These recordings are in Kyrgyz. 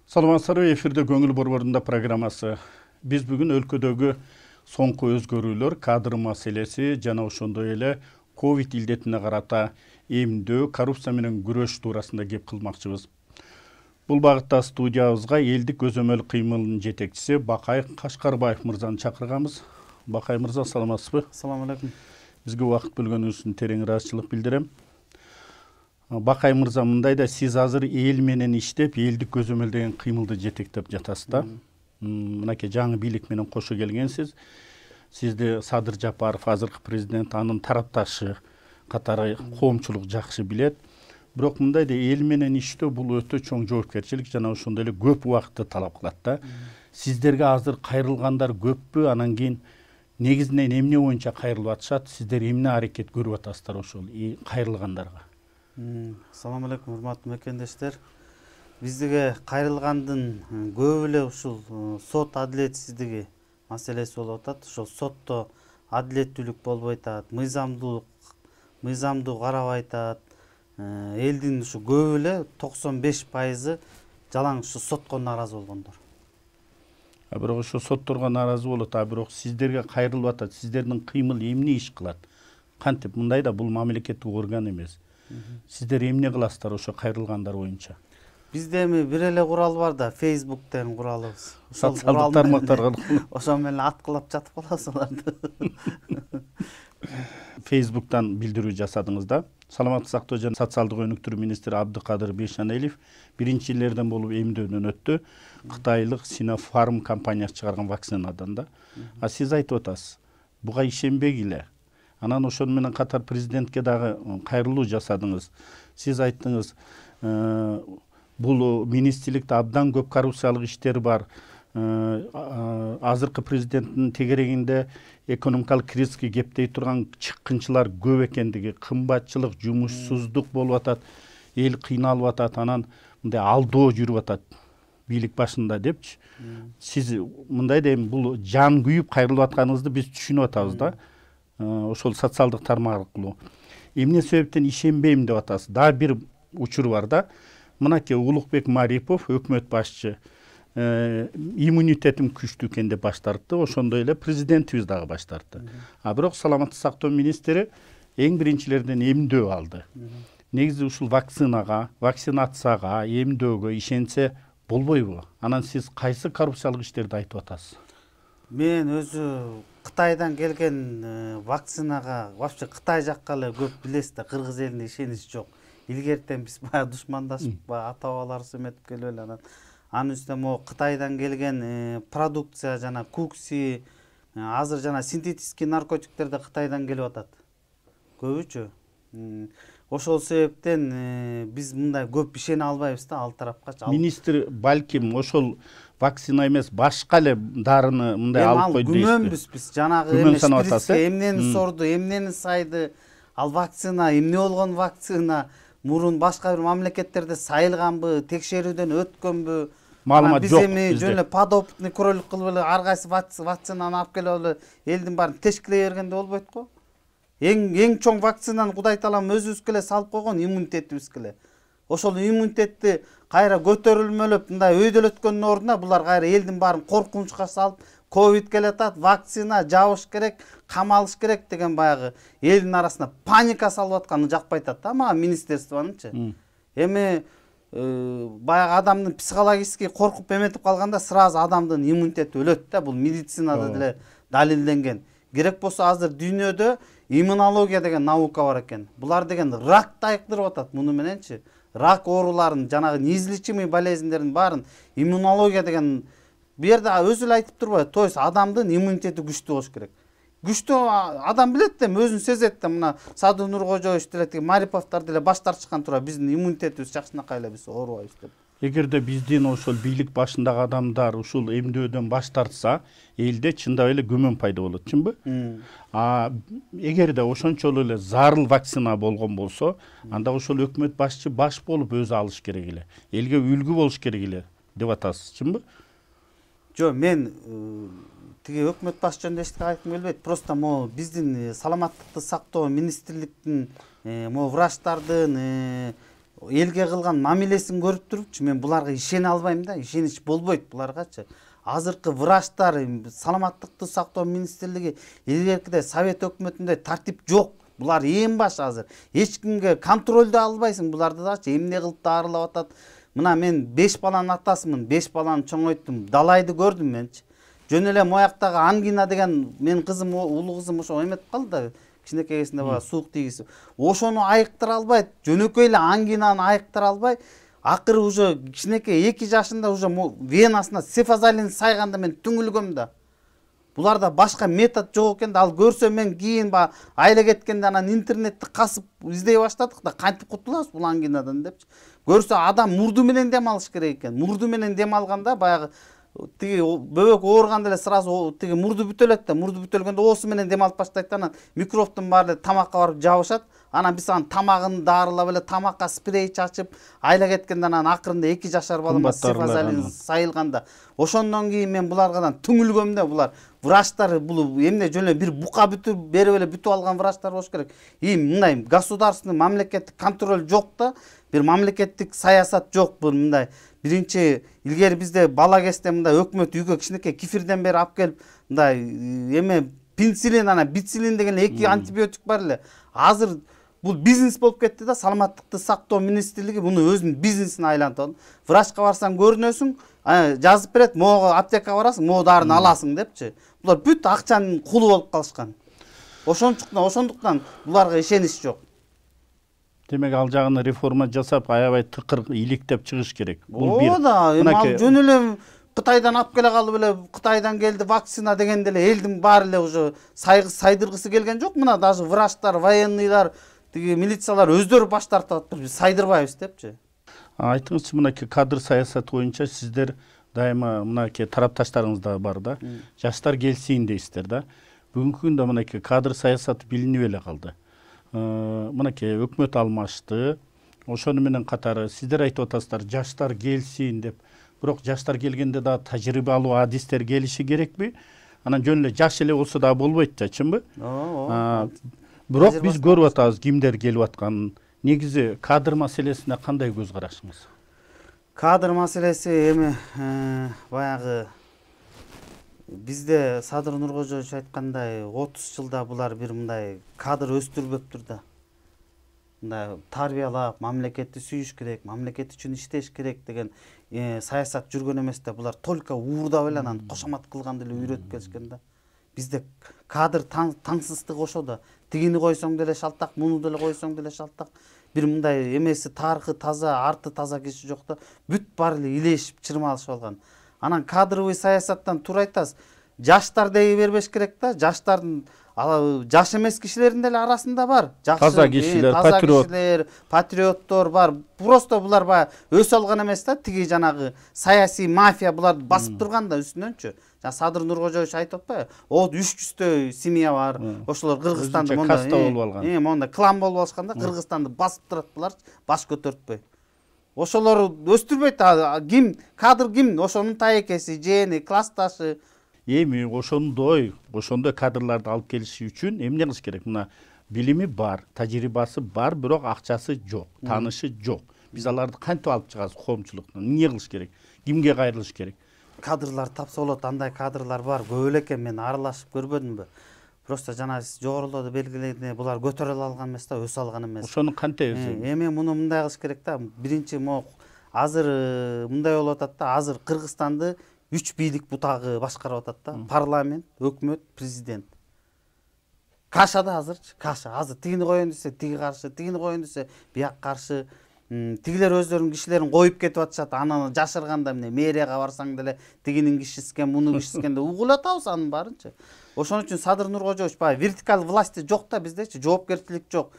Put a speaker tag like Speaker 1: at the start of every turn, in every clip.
Speaker 1: Саламатсыздарбы, эфирде көңүл борборунда программасы. Биз бүгүн өлкөдөгү соңку өзгөрүүлөр, кадр маселеси жана ошондой эле ковид илдетине карата эмдөө, коррупция менен күрөш туурасында кеп кылмакчыбыз. Бул багытта студиябызга элдик өзөмөл кыймылынын жетекчиси Бакай Кашкарбаев мырзаны чакырганбыз. Бакай мырза, саламатсызбы?
Speaker 2: Салам алейкум.
Speaker 1: Бизге убакыт бөлгөнүңүз үчүн терең ыраазычылык билдирем. Бакай мырза, мындайда сиз азыр эл менен иштеп, элдик көзөмөл деген кыймылды жетектеп жатасыз да. Мынакей жаңы бийлик менен кошо келгенсиз. Сизди Садыр Жапаров, азыркы президент, анын тарапташы катары коомчулук жакшы билет. Бирок мындайда эл менен иштөө бул өтө чоң жоопкерчилик жана ошондой эле көп убакытты талап кылат да. Сиздерге азыр кайрылгандар көппү? Анан кийин негизинен эмне боюнча кайрылып атышат? Сиздер эмне аракет көрүп атасыздар ошол кайрылгандарга?
Speaker 2: Салам алейкум, урматтуу мекендештер. Биздиге кайрылгандын көбү эле ушул сот адилетсиздиги маселеси болуп атат. Ошол сотто адилеттүүлүк болбой атат, мыйзамдуу карабай атат. Элдин ушу көбү эле 95% жалаң ушу сотко нааразы болгондор.
Speaker 1: Бирок ошо сотторго нааразы болот, бирок сиздерге кайрылып атат. Сиздердин кыймыл эмне иш кылат? Кантип мындайда бул мамлекеттик орган эмес. Сиздер эмне кыласыздар ошо кайрылгандар боюнча?
Speaker 2: Бизде эми бир эле курал бар да, Facebook деген куралыбыз.
Speaker 1: Социалдык тармактарга
Speaker 2: ошол менен аткылап жатып калабыз аларды.
Speaker 1: Facebook'tan билдирүү жасадыңыз да. Саламаттык сактоо жана социалдык өнүктүрүү министри Абдыкадыр Бейшанелиев биринчи элдерден болуп эмдөөдөн өттү. Кытайлык Sinopharm компаниясы чыгарган вакцинадан да. Сиз айтып атасыз, буга ишенбегиле. Анан ошол менен катар президентке дагы кайрылуу жасадыңыз. Сиз айттыңыз, бул министрликте абдан көп коррупциялык иштер бар. Азыркы президенттин тегерегинде экономикалык кризиске кептей турган чыккынчылар көп экендиги, кымбатчылык, жумушсуздук болуп атат, эл кыйналып атат, анан мындай алдоо жүрүп атат бийлик башында депчи. Сиз мындайда эми бул жан күйүп кайрылып атканыңызды биз түшүнүп атабыз да. Ошол социалдык тармак аркылуу. Эмне себептен ишенбейм деп атасыз? Дагы бир учур бар да. Мынакей Улукбек Марипов, өкмөт башчы, иммунитетим күчтүү экен деп баш тартты. Ошондой эле президентибиз дагы баш тартты. Бирок саламаттык сактоо министри эң биринчилерден эмдөө алды. Негизи ушул вакцинацияга, эмдөөгө ишенсе болбойбу? Анан сиз кайсы коррупциялык иштерди айтып атасыз?
Speaker 2: Мен өзү Кытайдан келген вакцинага, вообще Кытай жакка эле көп билесиз да, кыргыз элине ишенич жок. Илгертен биз баягы душмандашып, ата-бабаларыбыз эметип келип эле анын үстүнө могу Кытайдан келген продукция жана кукси, азыр жана синтетический наркотиктерди Кытайдан келип атат. Көбүчү. Ошол себептен биз мындай көп ишене албайбыз да ал тарапкачы.
Speaker 1: Министр балким ошол вакцина эмес, башка эле дарыны мындай алып койду дейсизби?
Speaker 2: Күмөнбүз биз. Жанагы эмнени сорду, эмнени сайды, ал вакцина эмне болгон вакцина, мурун башка бир мамлекеттерде сайылганбы, текшерүүдөн өткөнбү?
Speaker 1: Маалымат жок.
Speaker 2: Биз эми жөн эле подопытный кролик кылып эле ар кайсы вакцинаны алып келип эле элдин баарын тешкилей бергенде болбойт го. Эң чоң вакцинаны Кудай таалам өзүбүзгө эле салып койгон, иммунитетибизге эле. Ошол иммунитетти кайра көтөрүлмөлөп мындай өйдөлөткөндүн ордуна булар кайра элдин баарын коркунучка салып, ковид келатат, вакцина жабыш керек, камалыш керек деген баягы элдин арасына паника салып атканы жакпай атат да мага министерствонунчу. Эми баягы адамдын психологически коркуп эметип калганда сразу адамдын иммунитети өлөт да, бул медицинада деле далилденген. Керек болсо азыр дүйнөдө иммунология деген наука бар экен. Булар деген ракты айыктырып атат муну мененчи. Рак ооруларын, жанагы неизлечимый болезньдердин баарын иммунология деген бу жерде өзү эле айтып турбайбы? То есть адамдын иммунитети күчтүү болуш керек. Күчтүү адам билет да, өзүн сезет да. Мына Садыр Нуркожоевич деле, Мариповдор деле баш тартышкан тура биздин иммунитетибиз жакшынакай эле, биз оорубайбыз деп.
Speaker 1: Эгерде биздин ошол бийлик башындагы адамдар ушул эмдөөдөн баш тартса, элде чындап эле күмөн пайда болот, чынбы? Эгерде ошончолуу эле зарыл вакцина болгон болсо, анда ошол өкмөт башчы баш болуп өзү алыш керек эле. Элге үлгү болуш керек эле деп атасыз, чынбы?
Speaker 2: Жок, мен тиги өкмөт башчы жөнүндө эчтеке айткым келбейт. Просто могу биздин саламаттыкты сактоо министрликтин могу врачтардын элге кылган мамилесин көрүп турупчу мен буларга ишене албайм да, ишенич болбойт буларгачы. Азыркы врачтар, саламаттыкты сактоо министрлиги, илгеркиде совет өкмөтүндө тартип жок. Булар эң баш азыр. Эч кимге контролдо албайсың буларды дачы, эмне кылып дарылап атат. Мына мен 5 баланын атасымын, 5 баланы чоңойттум, далайды көрдүм менчи. Жөн эле мояктагы ангина деген мен кызым, улуу кызым ошо эметип калды да, кичинекейсинде баа суук тийгизип. Ошону айыктыра албайт, жөнөкөй эле ангинаны айыктыра албай, акыры уже кичинекей 2 жашында уже венасына сефазалин сайганда мен түңүлгөм да. Буларда башка метод жок экен да, ал көрсө мен кийин ба айла кеткенде анан интернетти касып издей баштадык да, кантип кутулабыз бул ангинадан депчи. Көрсө адам мурду менен дем алыш керек экен. Мурду менен дем алганда баягы тиги бөбөк ооруганда эле сразу тиги мурду бүтөлөт да, мурду бүтөлгөндө оосу менен дем алып баштайт да, анан микробтун баары эле тамакка барып жабышат. Анан биз анын тамагын дарылап эле тамакка спрей чачып, айла кеткенде анан акырында 2 жашар балама сефазалин сайылганда. Ошондон кийин мен буларгадан түңүлгөм да, булар врачтар бул эмне жөн эле бир бука бүтүп берип эле бүтүп алган врачтар болуш керек. Мындай государственный мамлекеттик контроль жок да, бир мамлекеттик саясат жок бул мындай. Биринчи илгери бизде бала кезде мындай өкмөт үйгө кичинекей кифирден бери алып келип мындай эме пенициллин, анан бициллин деген 2 антибиотик бар эле. Азыр бул бизнес болуп кетти да, саламаттыкты сактоо министрлиги муну өзүнүн бизнесине айлантып. Врачка барсаң көрүнөсүң, жазып берет, могу аптекага барасың, могу дарыны аласың депчи. Булар бүт акчанын кулу болуп калышкан. Ошондуктан буларга ишенич жок.
Speaker 1: Демек ал жагына реформа жасап, аябай тыкыр иликтеп чыгыш керек.
Speaker 2: Бул бир. Ал жөн эле Кытайдан алып келе калып эле, Кытайдан келди вакцина дегенде эле элдин баары эле уже сайдыргысы келген жок. Мына даже врачтар, военныйлар, тиги милициялар өздөрү баш тартып атып, биз сайдырбайбыз депчи.
Speaker 1: Айтыңызчы, мынакей кадр саясаты боюнча сиздер дайыма мынакей тарапташтарыңыз да бар да, жаштар келсин дейсиздер да. Бүгүнкү күндө мынакей кадр саясаты билинип эле калды. Мынакей өкмөт алмашты. Ошону менен катары сиздер айтып атасыздар, жаштар келсин деп. Бирок жаштар келгенде да тажрыйбалуу адистер келиши керекпи? Анан жөн эле жаш эле болсо да болбойт да, чынбы? Бирок биз көрүп атабыз кимдер келип атканын. Негизи кадр маселесине кандай көз карашыңыз?
Speaker 2: Кадр маселеси эми баягы бизде Садыр Нуркожоевич айткандай 30 жылда булар бир мындай кадр өстүрбөптүр да. Мындай тарбиялап, мамлекетти сүйүш керек, мамлекет үчүн иштеш керек деген саясат жүргөн эмес да, булар только уурдап эле анан кошомат кылганды эле үйрөтүп келишкен да. Бизде кадр таңсыздык ошо да. Тигини койсоң деле шалтак, муну деле койсоң деле шалтак. Бир мындай эмеси тарыхы таза, арты таза киши жок да. Бүт баары эле илешип, чырмалышып алган. Анан кадровый саясаттан туура айтасыз. Жаштар дей бербеш керек да. Жаштардын жаш эмес кишилердин деле арасында бар.
Speaker 1: Таза кишилер,
Speaker 2: патриоттор бар. Просто булар баягы өсө алган эмес да. Тиги жанагы саясий мафия буларды басып турган да үстүнөнчү. Садыр Нуркожоевич айтып атпайбы? 300 семья бар. Ошолор Кыргызстанды монда клан болуп алышканда, Кыргызстанды басып турат булар, баш көтөртпөй. Ошолор өстүрбөйт. Ким кадр ким? Ошонун таекеси, жеени, классташы.
Speaker 1: Эми ошондой кадрларды алып келиши үчүн эмне кылыш керек? Мына билими бар, тажрыйбасы бар, бирок акчасы жок, таанышы жок. Биз аларды кантип алып чыгабыз коомчулуктан? Эмне кылыш керек? Кимге кайрылыш керек?
Speaker 2: Кадрлар тапса болот, андай кадрлар бар. Көп эле экен, мен аралашып көрбөдүмбү. Просто жана сиз жогорулоодо белгилегендей булар көтөрө алган эмес да, өсө алган эмес.
Speaker 1: Ошону кантип?
Speaker 2: Эми муну мындай кылыш керек да. Биринчи азыр мындай болуп атат да, азыр Кыргызстанды 3 бийлик бутагы башкарып атат да. Парламент, өкмөт, президент. Каша да азырчы, каша. Азыр тигини коеюн десе, тиги каршы, тигини коеюн десе, бияк каршы. Тигилер өздөрүнүн кишилерин коюп кетип атышат. Анан жашырганда эмне мэрияга барсаң деле тигинин кишисикен, мунун кишисикен деп угулатабыз анын баарынчы. Ошон үчүн Садыр Нуркожоевич баягы вертикаль власти жок да биздечи, жоопкерчилик жок.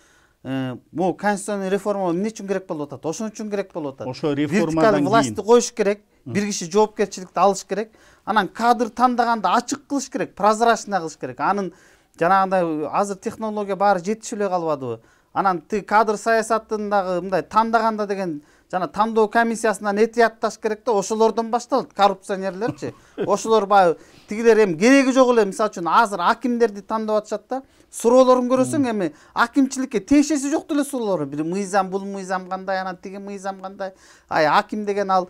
Speaker 2: Бул конституционный реформа эмне үчүн керек болуп атат? Ошон үчүн керек болуп атат.
Speaker 1: Ошо реформадан кийин
Speaker 2: вертикаль власти коюш керек, бир киши жоопкерчиликти алыш керек. Анан кадр тандаганда ачык кылыш керек, прозрачный кылыш керек. Анын жанагындай азыр технология баары жетишип эле калбадыбы? Анан тиги кадр саясатындагы мындай тандаганда деген жана тандоо комиссиясынан этиятташ керек да, ошолордон башталат коррупционерлерчи. Ошолор баягы тигилер эми кереги жок эле, мисалы үчүн азыр акимдерди тандап атышат да. Суроолорун көрөсөң эми акимчиликке тиешеси жок деле суроолор. Бир мыйзам, бул мыйзам кандай, анан тиги мыйзам кандай. Аким деген ал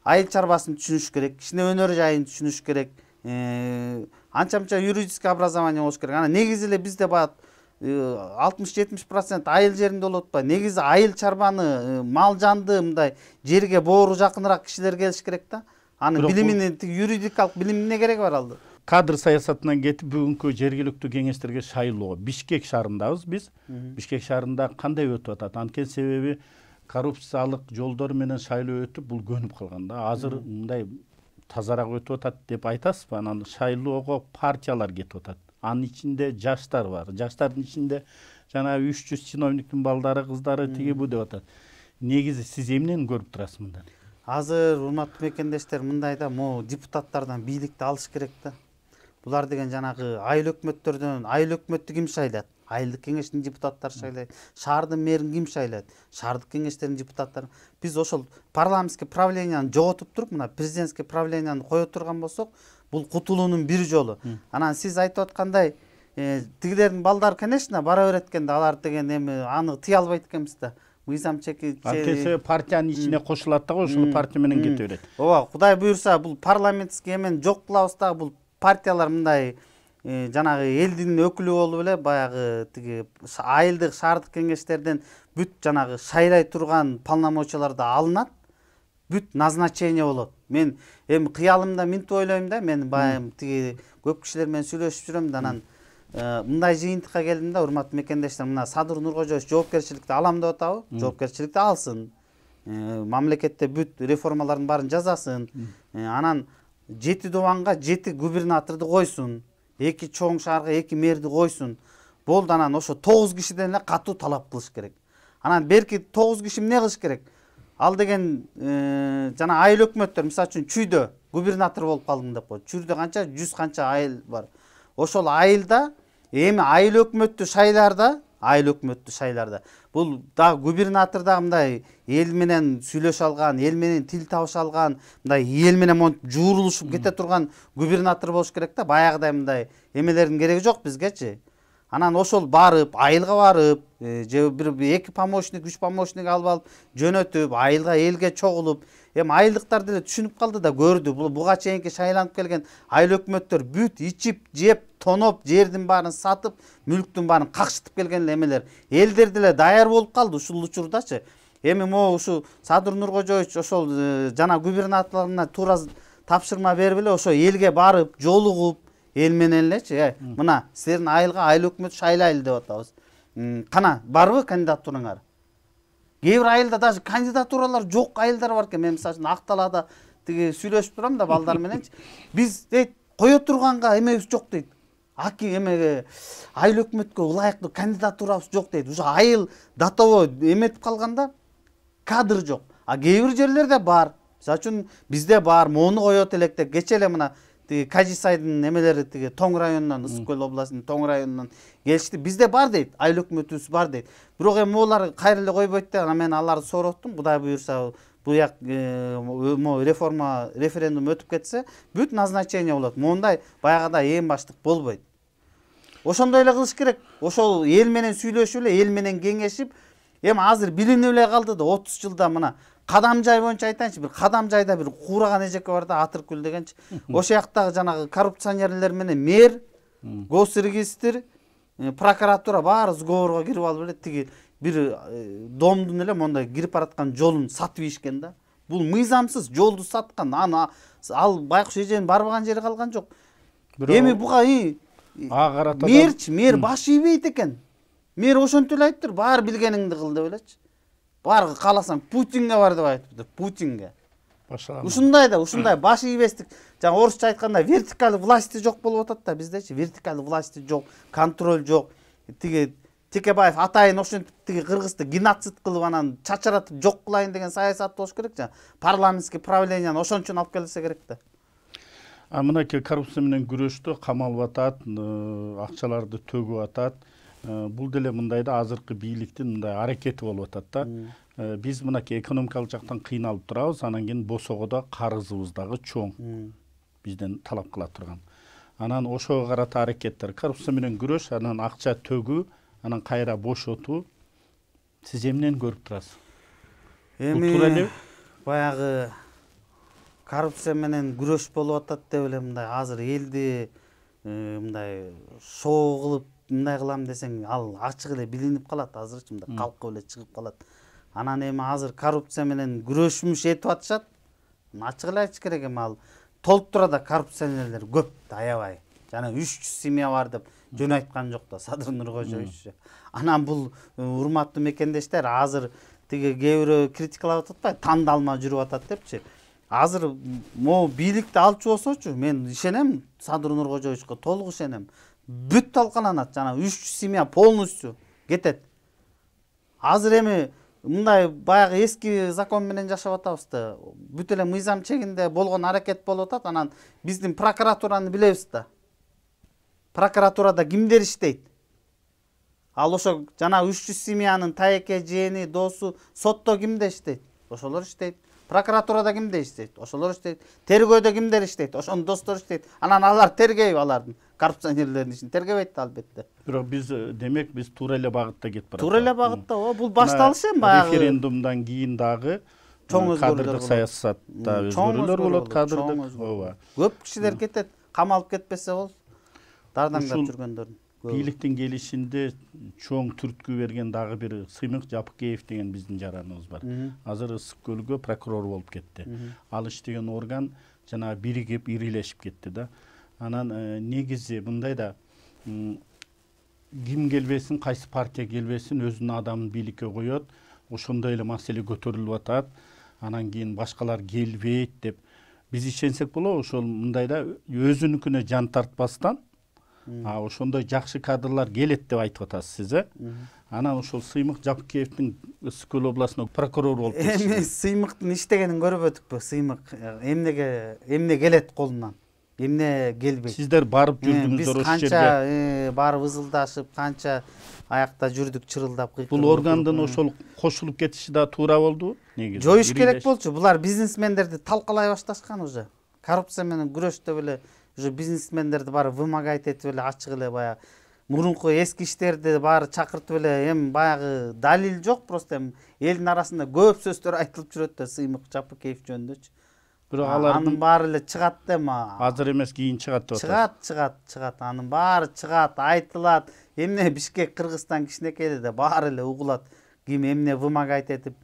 Speaker 2: айыл чарбасын түшүнүш керек, кичине өнөр жайын түшүнүш керек. Анча-мынча юридический образование болуш керек. Анан негизи эле бизде баягы 60-70% айыл жеринде болуп атпайбы. Негизи айыл чарбаны, мал жанды мындай жерге боору жакыныраак кишилер келиш керек да. Анын билимине, юридикалык билимине кереги бар алды.
Speaker 1: Кадр саясатынан кетип бүгүнкү жергиликтүү кеңештерге шайлоо. Бишкек шаарындабыз биз. Бишкек шаарында кандай өтүп атат? Анткени себеби коррупциялык жолдор менен шайлоо өтүп, бул көнүп калган да. Азыр мындай тазараак өтүп атат деп айтасызбы? Анан шайлоого партиялар кетип атат. Анын ичинде жаштар бар. Жаштардын ичинде жана 300 чиновниктин балдары, кыздары тиги бу деп атат. Негизи сиз эмнени көрүп турасыз мындан?
Speaker 2: Азыр урматтуу мекендештер, мындай да, могу депутаттардан бийликти алыш керек да. Булар деген жанагы айыл өкмөттөрдөн, айыл өкмөттү ким шайлайт? Айылдык кеңештин депутаттары шайлайт. Шаардын мэрин ким шайлайт? Шаардык кеңештердин депутаттары. Биз ошол парламентский правленияны жоготуп туруп, мына президентский правленияны кое турган болсок, бул кутулуунун бир жолу. Анан сиз айтып аткандай, тигилердин балдары, конечно, бара берет экен да, алар деген эми аны тыя албайт экенбиз да. Мыйзам чеки
Speaker 1: партиянын ичине кошулат да, ошол партия менен кете берет.
Speaker 2: Ооба, Кудай буюрса, бул парламентский эмен жок кылабыз да, бул партиялар мындай жанагы элдин өкүлү болуп эле баягы тиги айылдык, шаардык кеңештерден бүт жанагы шайлай турган полномочиялар да алынат. Бүт назначение болот. Мен эми кыялымда минтип ойлойм да, мен баягы тиги көп кишилер менен сүйлөшүп жүрөм да, анан мындай жыйынтыкка келдим да, урматтуу мекендештер, мына Садыр Нуркожоевич жоопкерчиликти алам деп атабы? Жоопкерчиликти алсын. Мамлекетте бүт реформалардын баарын жазасын. Анан 7 дубанга 7 губернаторду койсун. 2 чоң шаарга 2 мэрди койсун. Болду, анан ошо 9 кишиден эле катуу талап кылыш керек. Анан берки 9 киши эмне кылыш керек? Ал деген жана айыл өкмөттөр, мисалы үчүн Чүйдө губернатор болуп калдым деп кой. Чүйдө канча 100 канча айыл бар. Ошол айылда эми айыл өкмөттү шайларда, бул дагы губернатор дагы мындай эл менен сүйлөшө алган, эл менен тил табыша алган, мындай эл менен монтип жуурулушуп кете турган губернатор болуш керек да. Баягыдай мындай эмелердин кереги жок бизгечи. Анан ошол барып, айылга барып, же бир 2 помощник, 3 помощник алып алып, жөнөтүп, айылга элге чогулуп, эми айылдыктар деле түшүнүп калды да, көрдү. Буга чейинки шайланып келген айыл өкмөттөр бүт ичип, жеп, тоноп, жердин баарын сатып, мүлктүн баарын какшытып келген эмелер. Элдер деле даяр болуп калды ушул учурдачы. Эми могу ушу Садыр Нуркожоевич ошол жана губернаторлоруна туура тапшырма берип эле ошо элге барып, жолугуп, эл менен элечи, мына силердин айылга айыл өкмөт шайлайлы деп атабыз. Кана барбы кандидатураңар? Кээ бир айылда даже кандидатуралар жок айылдар бар экен. Мен мисалы үчүн Акталада тиги сүйлөшүп турам да балдар мененчи. Биз дейт кое турганга эмебиз жок дейт. Эмеге айыл өкмөткө ылайыктуу кандидатурабыз жок дейт. Уже айыл датабо эметип калганда кадр жок. Кээ бир жерлерде бар. Мисалы үчүн бизде бар, мону коет электе. Кече эле мына Кажисайдын эмелери тиги Тоң районунан, Ысык көл областынын Тоң районунан келишти. Бизде бар дейт, айыл өкмөтүбүз бар дейт. Бирок эми олар кайра эле койбойт да. Мен аларды сороттум. Кудай буюрса, буяк реформа, референдум өтүп кетсе, бүт назначение болот. Мондай баягыдай эң баштык болбойт. Ошондой эле кылыш керек. Ошол эл менен сүйлөшүп эле, эл менен кеңешип, эми азыр билинип эле калды да 30 жылда мына Кадам жай боюнча айтайынчы, бир Кадам жайда бир куураган эжеке бар да, Атыркүл дегенчи. Ошол жактагы жанагы коррупционерлер менен мэр, госрегистр, прокуратура баары сговорго кирип алып эле тиги бир домдун эле мондай кирип бараткан жолун сатып ийишкен да. Бул мыйзамсыз жолду саткан. Ал байкуш эженин барбаган жери калган жок. Эми буга мэр баш ийбейт экен. Мэр ошентип эле айтыптыр, баары билгениңди кыл деп элечи. Баары кааласаң Путинге бар деп айтыптыр, Путинге. Ушундай да, ушундай баш ийбестик. Жана орусча айтканда вертикаль власти жок болуп атат да биздечи. Вертикаль власти жок, контроль жок. Тиги Текебаев атайын ошентип тиги кыргызды геноцид кылып анан чачыратып жок кылайын деген саясат болуш керек жана парламентский правленияны ошончон алып келсе керек да.
Speaker 1: Мынакей коррупция менен күрөштө камалып атат, акчаларды төгүп атат. Бул деле мындай да азыркы бийликтин мындай аракети болуп атат да. Биз мынакей экономикалык жактан кыйналып турабыз, анан кийин босогодо карызыбыз дагы чоң. Бизден талап кыла турган. Анан ошого карата аракеттер, коррупция менен күрөш, анан акча төгүү, анан кайра бошотуу. Сиз эмнени көрүп турасыз?
Speaker 2: Эми баягы коррупция менен күрөш болуп атат деп эле мындай азыр элди мындай шоо кылып мындай кылам десең, ал ачык эле билинип калат азырчы, мындай калкып эле чыгып калат. Анан эми азыр коррупция менен күрөшмүш этип атышат. Ачык эле айтыш керек, эми ал толтурада коррупционерлер көп да, аябай. Жана 300 семья бар деп жөн айткан жок да Садыр Нуркожоевич. Анан бул урматтуу мекендештер, азыр тиги кээ бирөө критикалап атпайбы, тандалма жүрүп атат депчи. Азыр могу бийликти алчу болсочу, мен ишенем Садыр Нуркожоевичке, толук ишенем. Бүт талкаланат, жана 300 семья полностью кетет. Азыр эми мындай баягы эски закон менен жашап атабыз да. Бүт эле мыйзам чегинде болгон аракет болуп атат. Анан биздин прокуратураны билебиз да. Прокуратурада кимдер иштейт? Ал ошо жана 300 семьянын тайеке, жээни, досу сотто кимде иштейт? Ошолор иштейт. Прокуратурада кимде иштейт? Ошолор иштейт. Тергөөдө кимдер иштейт? Ошонун достору иштейт. Анан алар тергейби алардын коррупционерлердин ишин? Тергебейт да албетте.
Speaker 1: Бирок биз демек биз туура эле багытта кетип баратабыз.
Speaker 2: Туура эле багытта, бул башталыш эми баягы.
Speaker 1: Референдумдан кийин дагы кадрдык саясатта өзгөрүүлөр болот, кадрдык. Ооба.
Speaker 2: Көп кишилер кетет, камалып кетпесе болот. Дардаңдап жүргөндөрдүн.
Speaker 1: Бийликтин келишинде чоң түрткү берген дагы бир Сыймык Жапыкеев деген биздин жараныбыз бар. Азыр Ысык көлгө прокурор болуп кетти. Ал иштеген орган жана биригип, ирилешип кетти да. Анан негизи мындай да, ким келбесин, кайсы партия келбесин, өзүнүн адамын бийликке коет, ошондой эле маселе көтөрүлүп атат. Анан кийин башкалар келбейт деп биз ишенсек болобу, ошол мындай да өзүнүкүнө жан тартпастан ошондой жакшы кадрлар келет деп айтып атасыз сиз, Анан ошол Сыймык Жапыкеевдин Ысык көл областына прокурор болуп кетти.
Speaker 2: Эми Сыймыктын иштегенин көрбөдүкпү? Сыймык эмне келет колунан? Эмне келбейт?
Speaker 1: Сиздер барып жүрдүңүздөр ошол жерге.
Speaker 2: Канча барып ызылдашып, канча аякта жүрдүк чырылдап кыйкырып.
Speaker 1: Бул органдын ошол кошулуп кетиши да туура болду негизи.
Speaker 2: Жоюш керек болчу. Булар бизнесмендерди талкалай башташкан уже. Коррупция менен күрөш деп эле уже бизнесмендерди баары вымогать этип эле ачык эле баягы мурунку эски иштерди баары чакыртып эле, эми баягы далил жок, просто эми элдин арасында көп сөздөр айтылып жүрөт да Сыймык Жапыкеев жөнүндө.
Speaker 1: Бирок алардын
Speaker 2: анын баары эле чыгат да эми.
Speaker 1: Азыр эмес, кийин чыгат деп атат.
Speaker 2: Чыгат. Анын баары чыгат, айтылат. Эмне Бишкек, Кыргызстан кичинекейде да баары эле угулат. Ким эмне вымогать этип,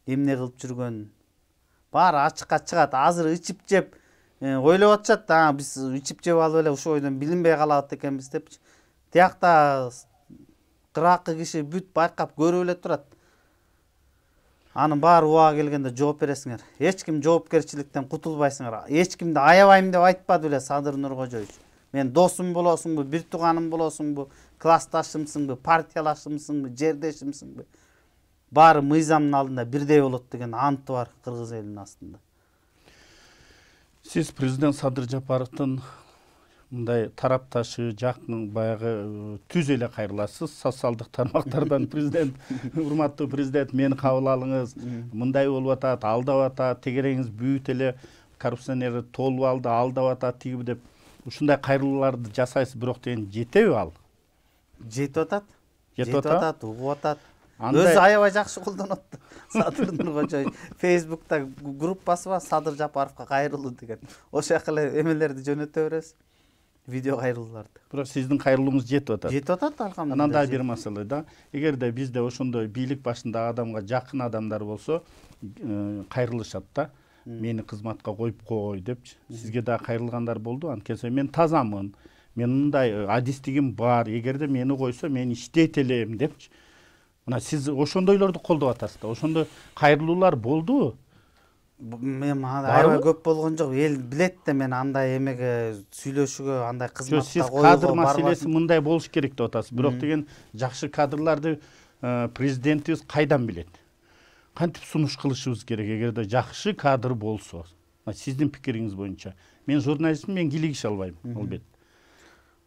Speaker 2: эмне кылып жүргөнүн. Баары ачыкка чыгат. Азыр ичип жеп ойлоп атышат да, биз ичип жеп алып эле ушул ойдон билинбей калабыт экенбиз депчи. Тиякта кыракы киши бүт байкап көрүп эле турат. Анын баары убагы келгенде жооп бересиңер. Эч ким жоопкерчиликтен кутулбайсыңар. Эч кимди аябайм деп айтпады беле Садыр Нуркожоевич. Мен досум болосуңбу, бир тууганым болосуңбу, классташымсыңбы, партиялашымсыңбы, жердешимсиңбы? Баары мыйзамдын алдында бирдей болот деген анты бар кыргыз элинин астында.
Speaker 1: Сиз президент Садыр Жапаровдун мындай тарапташы, жакын баягы түз эле кайрыласыз. Социалдык тармактардан президент, урматтуу президент, мени кабыл алыңыз, мындай болуп атат, алдап атат, тегереңиз бүт эле коррупционер толуп алды, алдап атат, тиги деп ушундай кайрылууларды жасайсыз, бирок деген жетеби ал?
Speaker 2: Жетип атат.
Speaker 1: Жетип атат,
Speaker 2: угуп атат. Өзү аябай жакшы колдонот. Садыр Нуркожоевич Facebook'та группасы бар, Садыр Жапаровга кайрылуу деген. Ошол жака эле эмелерди жөнөтө беребиз. Видео кайрылууларды.
Speaker 1: Бирок сиздин кайрылууңуз жетип атат.
Speaker 2: Жетип атат, алхамдулилла.
Speaker 1: Анан да бир маселе да. Эгерде бизде ошондой бийлик башындагы адамга жакын адамдар болсо, кайрылышат да. Мени кызматка коюп кой депчи. Сизге да кайрылгандар болду. Анткени мен тазамын. Мен мындай адистигим бар. Эгерде мени койсо мен иштейт элем депчи. Мына сиз ошондойлорду колдоп атасыз да. Ошондой кайрылуулар болду.
Speaker 2: Мен аябай көп болгон жок. Эл билет да мен андай эмеге сүйлөшүүгө, андай кызматка
Speaker 1: сиз
Speaker 2: коюуга
Speaker 1: кадр маселеси мындай болуш керек деп атасыз. Бирок деген жакшы кадрларды президентибиз кайдан билет? Кантип сунуш кылышыбыз керек эгерде жакшы кадр болсо? Сиздин пикириңиз боюнча. Мен журналистмин, мен кийлигише албайм, албетте.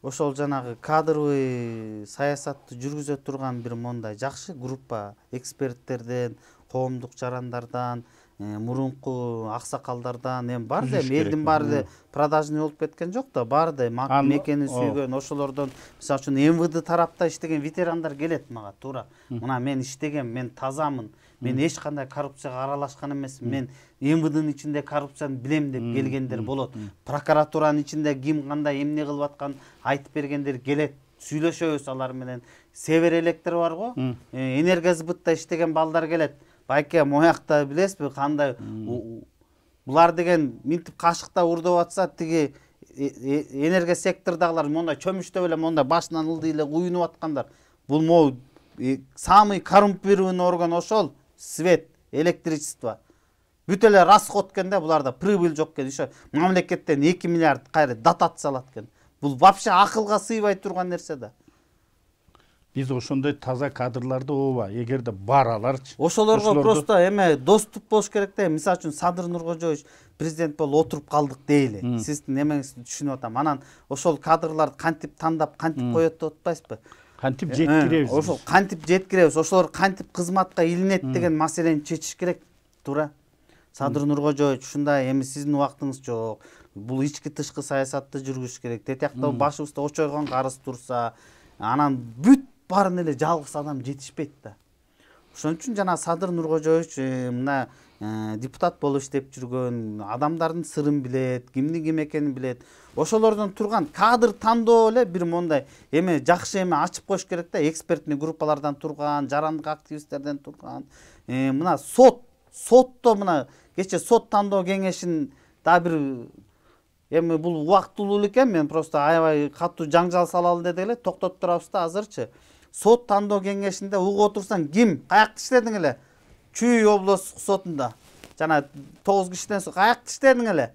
Speaker 2: ошол жанагы кадровый саясатты жүргүзө турган бир мондай жакшы группа эксперттерден, коомдук жарандардан, мурунку аксакалдардан эми бар да, элдин баары да продажный болуп кеткен жок да, бар да мекени сүйгөн ошолордон, мисалы үчүн МВД тарапта иштеген ветерандар келет мага туура. Мына мен иштегем, мен тазамын, мен эч кандай коррупцияга аралашкан эмесмин, мен МВДнын ичинде коррупцияны билем деп келгендер болот. Прокуратуранын ичинде ким кандай эмне кылып атканын айтып бергендер келет. Сүйлөшөбүз алар менен. Север электр бар го, энергосбытта иштеген балдар келет. Байке моякта билесизби кандай булар деген минтип кашыкта урдап атса, тиги энерго сектордагылар мондай чөмүчтөп эле мондай башынан ылдый эле куйунуп аткандар. Бул могу самый коррумпированный орган ошол, свет, электричество. Бүт эле расход экен да, буларда прибыль жок экен. Ошо мамлекеттен 2 миллиард кайра дотация алат экен. Бул вообще акылга сыйбай турган нерсе да.
Speaker 1: Биз ошондой таза кадрларды ооба, эгерде бар аларчы.
Speaker 2: Ошолорго просто эме доступ болуш керек да. Мисалы үчүн Садыр Нуркожоевич президент болуп отуруп калдык дейли. Сиздин эмеңизди түшүнүп атам. Анан ошол кадрларды кантип тандап, кантип коет деп атпайсызбы?
Speaker 1: Кантип жеткиребиз.
Speaker 2: Ошол кантип жеткиребиз, ошолор кантип кызматка илинет деген маселени чечиш керек. Туура. Садыр Нуркожоевич ушундай, эми сиздин убактыңыз жок. Бул ички тышкы саясатты жүргүзүш керек. Тетиякта башыбызда очойгон карыз турса, анан бүт барын эле жалгыз адам жетишпейт да. Ошон үчүн жана Садыр Нуркожоевич мына депутат болуп иштеп жүргөн адамдардын сырын билет, кимдин ким экенин билет. Ошолордон турган кадр тандоо эле бир мондай эме жакшы эме ачып коюш керек да, экспертный группалардан турган, жарандык активисттерден турган. Мына сотто мына кече сот тандоо кеңешин да бир эми бул убактылуу экен, мен просто аябай катуу жаңжал салалы деди эле, токтотуп турабыз да азырчы. Сот тандоо кеңешинде угуп отурсаң, ким каякта иштедиң эле? Чүй облустук сотунда. Жана 9 кишиден соң каякта иштедиң эле?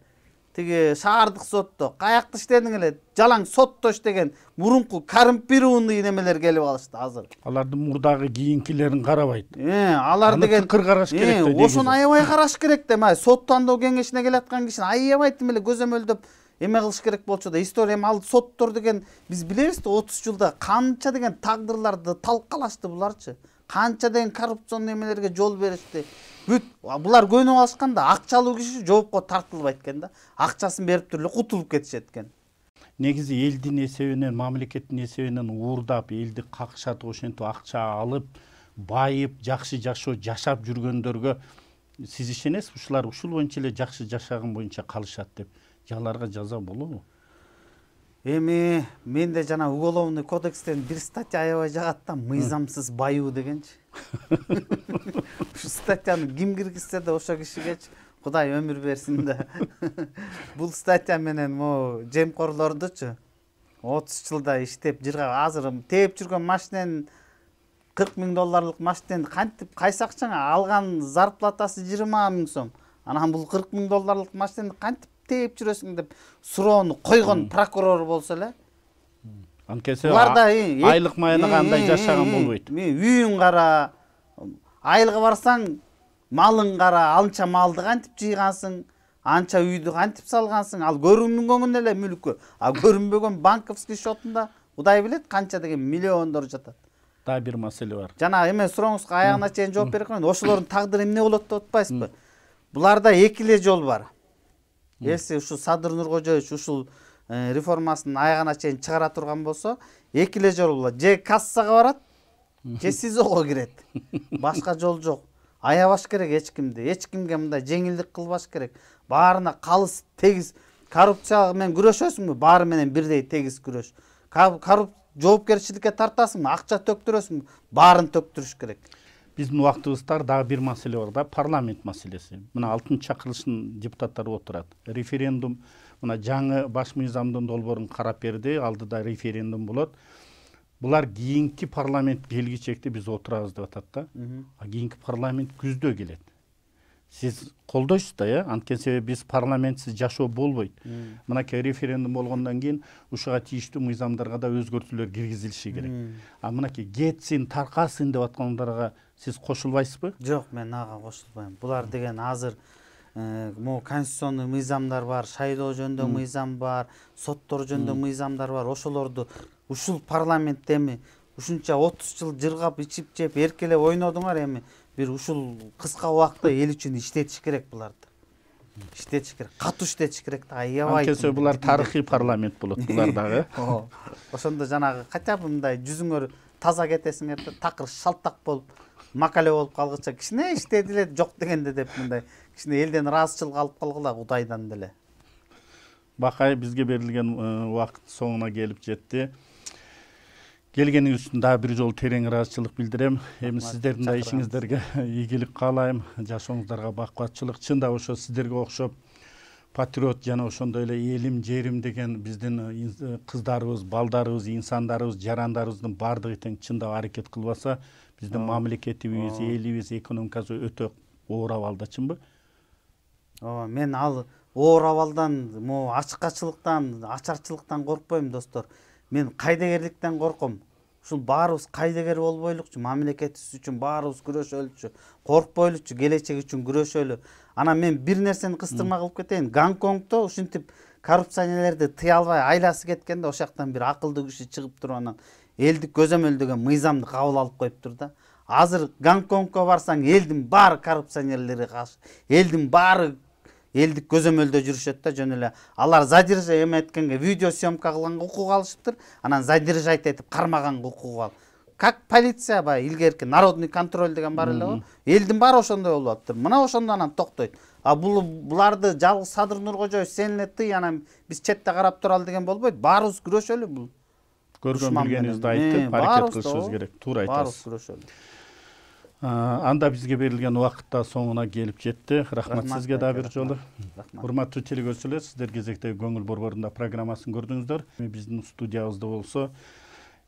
Speaker 2: Тиги шаардык сотто каякта иштедиң эле? Жалаң сотто иштеген мурунку коррумпированный немелер келип алышты азыр.
Speaker 1: Алардын мурдагы кийинкилерин карабайт.
Speaker 2: Алар деген
Speaker 1: тыкыр караш керек да.
Speaker 2: Ошону аябай караш керек да. Сот тандоо кеңешине келаткан кишини аябай тим эле көзөмөлдөп эме кылыш керек болчу да. История ал соттор деген биз билебиз да, 30 жылда канча деген тагдырларды талкалашты буларчы. Канча деген коррупционный эмелерге жол беришти. Бүт булар көнүп алышканда акчалуу киши жоопко тартылбайт экен да. Акчасын берип туруп эле кутулуп кетишет экен.
Speaker 1: Негизи элдин эсебинен, мамлекеттин эсебинен уурдап, элди какшатып ошентип акча алып, байып, жакшы жашоо жашап жүргөндөргө сиз ишенесизби? Ушулар ушул боюнча эле жакшы жашаган боюнча калышат деп. Жаларга жаза болобу?
Speaker 2: Эми менде жана уголовный кодекстен бир статья аябай жагат да, мыйзамсыз баюу дегенчи. Ушу статьяны ким киргизсе да ошо кишигечи Кудай өмүр берсин да. Бул статья менен могу жемкорлордучу 30 жылда иштеп жыргап, азыр тээп жүргөн машиненин $40,000 машинени кантип кайсы акчаңа алган зарплатасы 20 000 сом. Анан бул $40,000 машинени кантип тээп жүрөсүң деп суроону койгон прокурор болсо эле.
Speaker 1: Анткени айлык майына кандай жашаган болбойт.
Speaker 2: Үйүң кара, айылга барсаң малың кара, анча малды кантип жыйгансың, анча үйдү кантип салгансың, ал көрүнгөн эле мүлкү. А көрүнбөгөн банковский счетунда Кудай билет канча деген миллиондор жатат.
Speaker 1: Да бир маселе бар.
Speaker 2: Жана эме сурооңузга аягына чейин жооп бере коеюн. Ошолордун тагдыры эмне болот деп атпайсызбы? Буларда эки эле жол бар. Эси ушу Садыр Нуркожоевич ушул реформасын аягына чейин чыгара турган болсо, эки эле жол болот. Же кассага барат, же СИЗОго кирет. Башка жол жок. Аябаш керек эч кимди. Эч кимге мындай жеңилдик кылбаш керек. Баарына калыс, тегиз коррупция менен күрөшөсүңбү? Баары менен бирдей тегиз күрөш. Жоопкерчиликке тартасыңбы? Акча төктүрөсүңбү? Баарын төктүрүш керек.
Speaker 1: Биздин убактыбызда дагы бир маселе бар да, парламент маселеси. Мына 6-чы чакырылыштын депутаттары отурат. Референдум, мына жаңы баш мыйзамдын долбоорун карап берди, алдыда референдум болот. Булар кийинки парламент келгичекте биз отурабыз деп атат да. А кийинки парламент күздө келет. Сиз колдойсуз да, анткени себеби биз парламентсиз жашоо болбойт. Мынакей референдум болгондон кийин ушуга тийиштүү мыйзамдарга да өзгөртүүлөр киргизилиши керек. А мынакей кетсин, таркасын деп аткандарга сиз кошулбайсызбы?
Speaker 2: Жок, мен ага кошулбайм. Булар деген азыр могу конституционный мыйзамдар бар, шайлоо жөнүндө мыйзам бар, соттор жөнүндө мыйзамдар бар. Ошолорду ушул парламентте эми ушунча 30 жыл жыргап, ичип жеп, эркелеп ойнодуңар, эми бир ушул кыска убакытта эл үчүн иштетиш керек буларды. Иштетиш керек, катуу иштетиш керек да, аябай.
Speaker 1: Анткени булар тарыхый парламент болот булар дагы.
Speaker 2: Ошондо жанагы хотя бы мындай жүзүңөр таза кетесиңер да, такыр шалтак болуп, макале болуп калгыча кичине иштеди эле жок дегенде деп мындай кичине элден ыраазычылык алып калгыла Кудайдан деле.
Speaker 1: Бакай, бизге берилген убакыт соңуна келип жетти. Келгениңиз үчүн дагы бир жолу терең ыраазычылык билдирем. Эми сиздердин да ишиңиздерге ийгилик каалайм, жашооңуздарга бакубатчылык. Чын да ошо сиздерге окшоп патриот жана ошондой эле элим, жерим деген биздин кыздарыбыз, балдарыбыз, инсандарыбыз, жарандарыбыздын баардыгы тең чындап аракет кылбаса, биздин мамлекетибиз, элибиз, экономикасы өтө оор абалда, чынбы?
Speaker 2: Ооба, мен ал оор абалдан, могу ачыкчылыктан, ачарчылыктан коркпойм, достор. Мен кайдыгерликтен корком. Ушул баарыбыз кайдыгер болбойлукчу, мамлекетибиз үчүн баарыбыз күрөшөлүчү, коркпойлучу, келечек үчүн күрөшөлү. Анан мен бир нерсени кыстырма кылып кетейин. Гонконгдо ушинтип коррупционерлерди тыя албай айласы кеткенде ошол жактан бир акылдуу киши чыгып туруп анан элди көзөмөлдөгөн мыйзамды кабыл алып коюптур да. Азыр Гонконгго барсаң элдин баары коррупционерлерге каршы, элдин баары элдик көзөмөлдө жүрүшөт да, жөн эле алар задержать эметкенге, видео съемка кылганга укук алышыптыр, анан задержать этип кармаганга укук ал. Как полиция баягы илгерки народный контроль деген бар эле го. Элдин баары ошондой болуп атыптыр. Мына ошондо анан токтойт. А буларды жалгыз Садыр Нуркожоев сен эле тый, анан биз четте карап туралы деген болбойт. Баарыбыз күрөшөлү бул.
Speaker 1: Көргөн билгениңизди айтып, аракет кылышыбыз керек. Туура айтасыз.
Speaker 2: Баарыбыз күрөшөлү.
Speaker 1: Анда бизге берилген убакытта соңуна келип жетти. Рахмат сизге да бир жолу. Урматтуу телекөрүүчүлөр, сиздер кезектеги көңүл борборунда программасын көрдүңүздөр. Биздин студиябызда болсо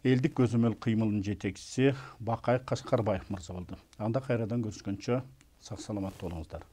Speaker 1: элдик көзөмөл кыймылынын жетекчиси Бакай Кашкарбаев мырза болду. Анда кайрадан көрүшкөнчө сак саламат болуңуздар.